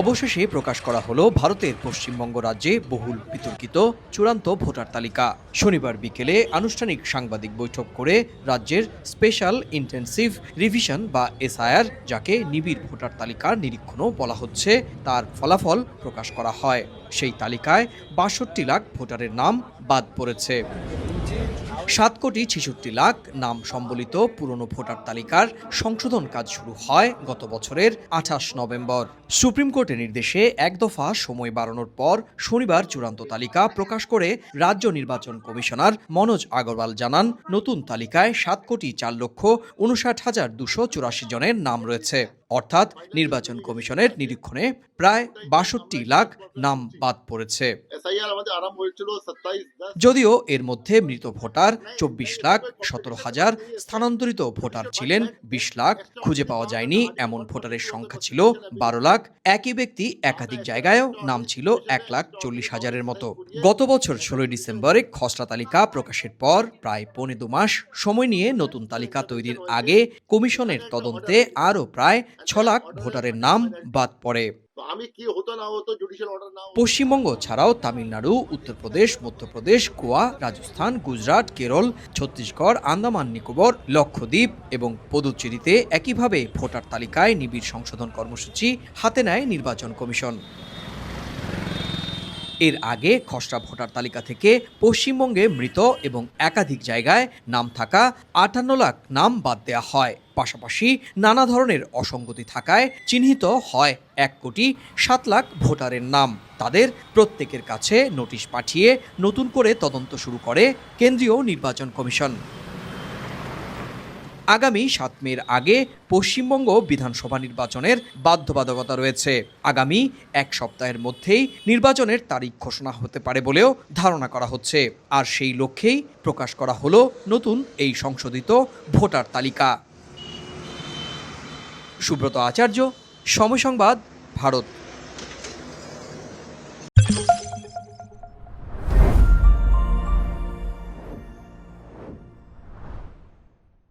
অবশেষে প্রকাশ করা হলো ভারতের পশ্চিমবঙ্গ রাজ্যে বহুল বিতর্কিত চূড়ান্ত ভোটার তালিকা। শনিবার বিকেলে আনুষ্ঠানিক সাংবাদিক বৈঠক করে রাজ্যের স্পেশাল ইন্টেনসিভ রিভিশন বা এসআইআর, যাকে নিবিড় ভোটার তালিকার নিরীক্ষণও বলা হচ্ছে, তার ফলাফল প্রকাশ করা হয়। সেই তালিকায় ৬২ লাখ ভোটারের নাম বাদ পড়েছে। ৭,৬৬,০০,০০০ নাম সম্বলিত পুরনো ভোটার তালিকার সংশোধন কাজ শুরু হয় গত বছরের ২৮ নভেম্বর। সুপ্রিম কোর্টের নির্দেশে এক দফা সময় বাড়ানোর পর শনিবার চূড়ান্ত তালিকা প্রকাশ করে রাজ্য নির্বাচন কমিশনার মনোজ আগরওয়াল জানান, নতুন তালিকায় ৭,৪৫,৫৯,২৮৪ জনের নাম রয়েছে। অর্থাৎ নির্বাচন কমিশনের নিরীক্ষণে প্রায় ৬২ লাখ নাম বাদ পড়েছে। যদিও এর মধ্যে মৃত ভোটার ২৪,১৭,০০০, স্থানান্তরিত ভোটার ছিলেন ২০ লাখ, খুঁজে পাওয়া যায়নি এমন ভোটারের সংখ্যা ছিল ১২ লাখ। একই ব্যক্তি একাধিক জায়গায়ও নাম ছিল ১,৪০,০০০-এর মতো। গত বছর ১৬ ডিসেম্বরে খসড়া তালিকা প্রকাশের পর প্রায় ২.৫ মাস সময় নিয়ে নতুন তালিকা তৈরির আগে কমিশনের তদন্তে আরও প্রায় ৬ লাখ ভোটারের নাম বাদ পড়ে। পশ্চিমবঙ্গ ছাড়াও তামিলনাড়ু, উত্তরপ্রদেশ, মধ্যপ্রদেশ, গোয়া, রাজস্থান, গুজরাট, কেরল, ছত্তিশগড়, আন্দামান নিকোবর, লক্ষদ্বীপ এবং পুদুচেরিতে একইভাবে ভোটার তালিকায় নিবিড় সংশোধন কর্মসূচি হাতে নেয় নির্বাচন কমিশন। এর আগে খসড়া ভোটার তালিকা থেকে পশ্চিমবঙ্গে মৃত এবং একাধিক জায়গায় নাম থাকা ৫৮ লাখ নাম বাদ দেওয়া হয়। পাশাপাশি নানা ধরনের অসঙ্গতি থাকায় চিহ্নিত হয় ১,৭,০০,০০০ ভোটারের নাম। তাদের প্রত্যেকের কাছে নোটিশ পাঠিয়ে নতুন করে তদন্ত শুরু করে কেন্দ্রীয় নির্বাচন কমিশন। আগামী ৭ মের আগে পশ্চিমবঙ্গ বিধানসভা নির্বাচনের বাধ্যবাধকতা রয়েছে। আগামী এক সপ্তাহের মধ্যেই নির্বাচনের তারিখ ঘোষণা হতে পারে বলেও ধারণা করা হচ্ছে। আর সেই লক্ষ্যেই প্রকাশ করা হলো নতুন এই সংশোধিত ভোটার তালিকা। সুব্রত আচার্য, সময় সংবাদ, ভারত।